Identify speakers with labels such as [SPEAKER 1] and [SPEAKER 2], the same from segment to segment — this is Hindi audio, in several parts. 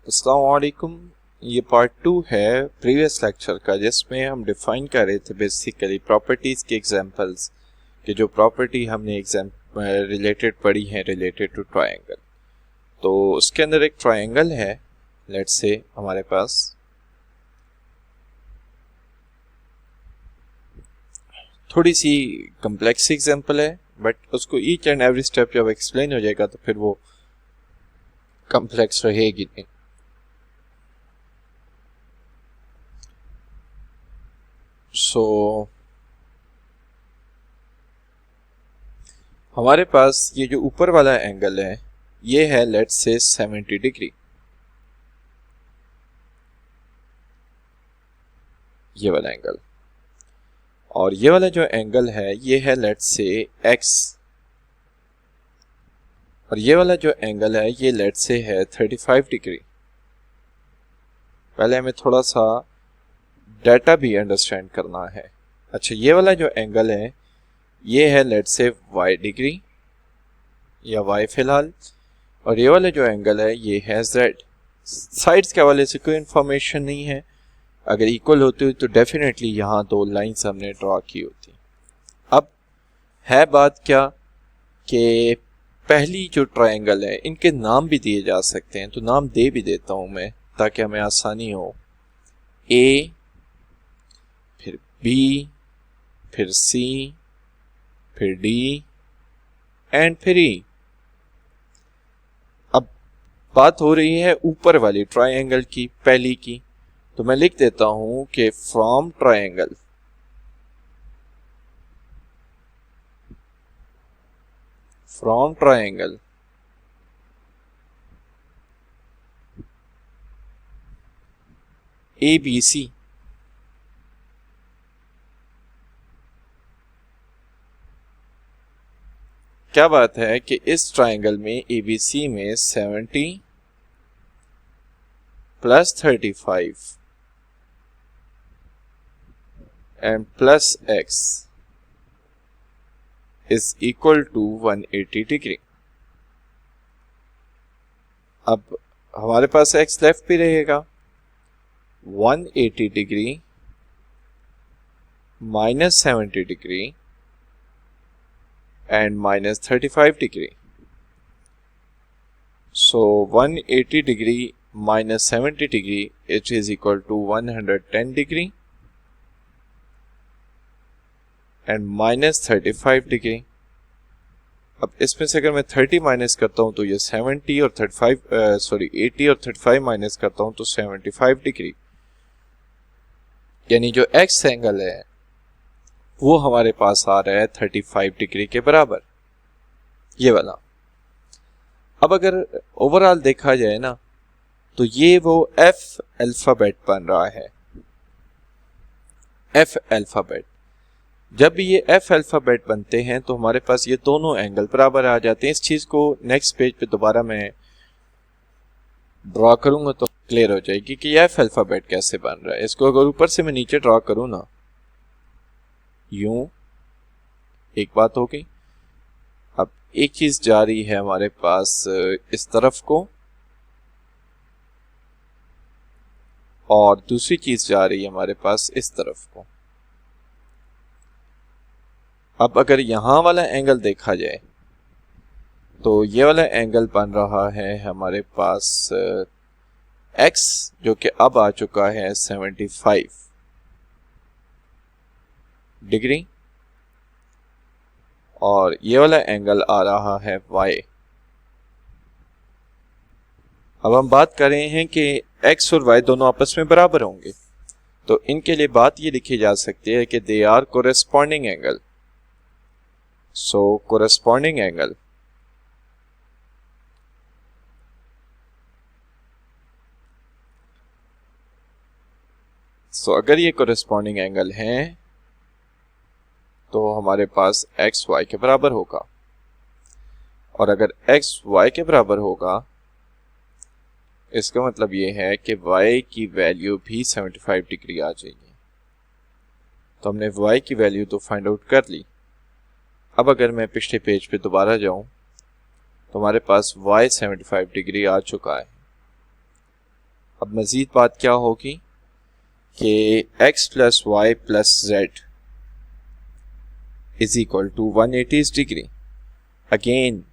[SPEAKER 1] अस्सलाम वालेकुम। ये पार्ट 2 है प्रीवियस लेक्चर का, जिसमें हम डिफाइन कर रहे थे बेसिकली प्रॉपर्टीज के एग्जांपल्स कि जो प्रॉपर्टी हमने रिलेटेड पढ़ी है रिलेटेड टू ट्रायंगल। तो उसके अंदर एक ट्रायंगल है, लेट्स से हमारे पास थोड़ी सी कम्प्लेक्स एग्जांपल है, बट उसको ईच एंड एवरी स्टेप जब एक्सप्लेन हो जाएगा तो फिर वो कम्प्लेक्स रहेगी नहीं। सो हमारे पास ये जो ऊपर वाला एंगल है ये है लेट्स से 70 डिग्री, ये वाला एंगल, और ये वाला जो एंगल है ये है लेट्स से x, और ये वाला जो एंगल है ये लेट्स से है 35 डिग्री। पहले हमें थोड़ा सा डाटा भी अंडरस्टैंड करना है। अच्छा, ये वाला जो एंगल है ये है लेट्स से y डिग्री या y फिलहाल, और ये वाला जो एंगल है ये है z। साइड्स के हवाले से कोई इंफॉर्मेशन नहीं है, अगर इक्वल होती हुई तो डेफिनेटली यहाँ दो लाइंस हमने ड्रॉ की होती। अब है बात क्या कि पहली जो ट्रायंगल है इनके नाम भी दिए जा सकते हैं, तो नाम दे भी देता हूं मैं ताकि हमें आसानी हो। ए, फिर बी, फिर सी, फिर डी एंड फिर ई। अब बात हो रही है ऊपर वाली ट्रायंगल की, पहली की, तो मैं लिख देता हूं कि फ्रॉम ट्रायंगल ABC, क्या बात है कि इस ट्रायंगल में ABC में 70 plus 35 and plus x is equal to 180 degree. अब हमारे पास x लेफ्ट भी रहेगा, 180 degree minus 70 degree and minus 35 degree. So 180 degree minus 70 degree it is equal to 110 degree and minus 35 degree. अब इसमें से अगर मैं 30 माइनस करता हूं तो ये 70 और 35 80 और 35 माइनस करता हूं तो 75 डिग्री, यानी जो एक्स एंगल है वो हमारे पास आ रहा है 35 डिग्री के बराबर, ये वाला। अब अगर ओवरऑल देखा जाए ना तो ये वो एफ अल्फाबेट बन रहा है, एफ अल्फाबेट। जब भी ये एफ अल्फाबेट बनते हैं तो हमारे पास ये दोनों एंगल बराबर आ जाते हैं। इस चीज को नेक्स्ट पेज पे दोबारा मैं ड्रॉ करूंगा तो क्लियर हो जाएगी कि ये एफ अल्फाबेट कैसे बन रहा है। इसको अगर ऊपर से मैं नीचे ड्रॉ करूं ना, यूं, एक बात हो गई। अब एक चीज जा रही है हमारे पास इस तरफ को, और दूसरी चीज जा रही है हमारे पास इस तरफ को। अब अगर यहां वाला एंगल देखा जाए तो ये वाला एंगल बन रहा है हमारे पास x, जो कि अब आ चुका है 75 डिग्री, और ये वाला एंगल आ रहा है y। अब हम बात कर रहे हैं कि x और y दोनों आपस में बराबर होंगे, तो इनके लिए बात ये लिखी जा सकती है कि they are corresponding angle. So corresponding angle अगर ये कोरेस्पॉन्डिंग एंगल हैं तो हमारे पास एक्स वाई के बराबर होगा, और अगर एक्स वाई के बराबर होगा इसका मतलब ये है कि y की वैल्यू भी 75 डिग्री आ जाएगी। तो हमने y की वैल्यू तो फाइंड आउट कर ली। अब अगर मैं पिछले पेज पे दोबारा जाऊं तो हमारे पास y 75 डिग्री आ चुका है। अब मज़ीद बात क्या होगी कि x plus y plus z is equal to 180 degree. Again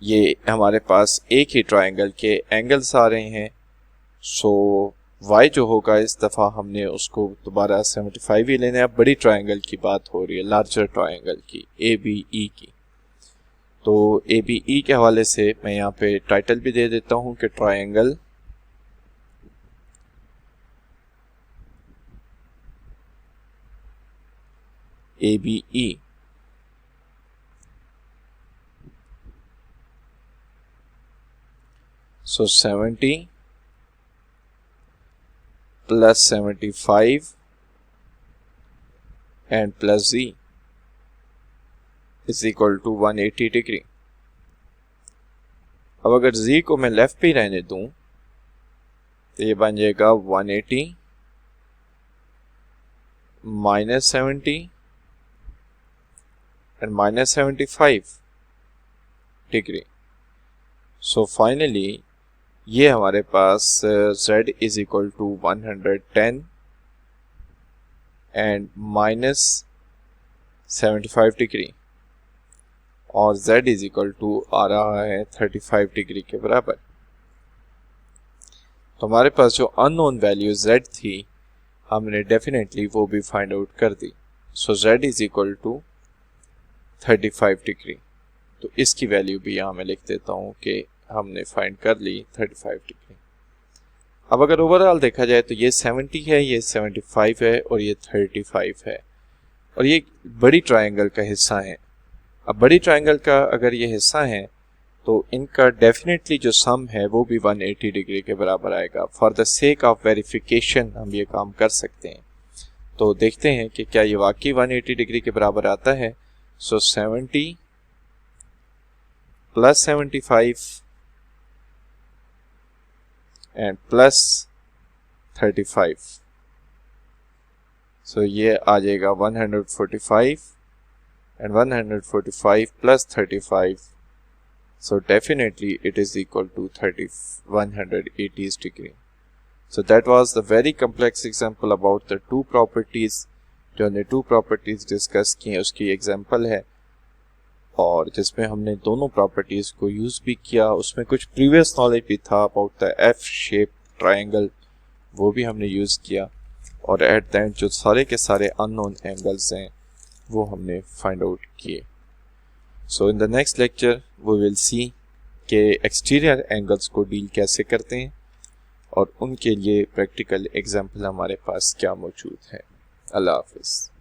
[SPEAKER 1] ये हमारे पास एक ही ट्रायंगल के एंगल्स आ रहे हैं, सो y जो होगा इस दफ़ा हमने उसको दोबारा 75 ही लेना है। अब बड़ी ट्रायंगल की बात हो रही है, लार्जर ट्रायंगल की, ABE की। तो ABE के हवाले से मैं यहाँ पे टाइटल भी दे देता हूँ कि triangle ABE so 70 plus 75 and plus z is equal to 180 degree. अब अगर z को मैं लेफ्ट पे रहने दूं तो ये बन जाएगा 180 minus 70 and minus 75 degree. So finally ये हमारे पास z is equal to 110 and minus 75 degree और z इज इक्वल टू आ रहा है 35 डिग्री के बराबर। तो हमारे पास जो अननोन वैल्यू z थी हमने डेफिनेटली वो भी फाइंड आउट कर दी। So z is equal to 35 degree. तो इसकी वैल्यू भी यहाँ मैं लिख देता हूँ कि हमने फाइंड कर ली 35 डिग्री। अब अगर ओवरऑल देखा जाए तो ये 70 है, ये 75 है और ये 35 है और ये बड़ी ट्रायंगल का हिस्सा है। अब बड़ी ट्रायंगल का अगर ये हिस्सा है तो इनका डेफिनेटली जो सम है वो भी 180 डिग्री के बराबर आएगा। For the sake of verification हम ये काम कर सकते हैं। तो देखते हैं कि क्या ये वाकई 180 डिग्री के बराबर आता है। सो 70 प्लस 75 एंड प्लस 35, सो ये आ जाएगा 145 and 145 plus 35, so definitely it is equal to 180 degree. So that was the very complex example about the two properties। जो हमने two properties discuss की हैं उसकी example है और जिसमें हमने दोनों properties को use भी किया। उसमें कुछ previous knowledge भी था about the F shape triangle, वो भी हमने use किया और at the end जो सारे के सारे unknown angles हैं वो हमने find out किए। So in the next lecture we will see कि exterior angles को डील कैसे करते हैं और उनके लिए प्रैक्टिकल एग्जाम्पल हमारे पास क्या मौजूद है। अल्लाह हाफिज़।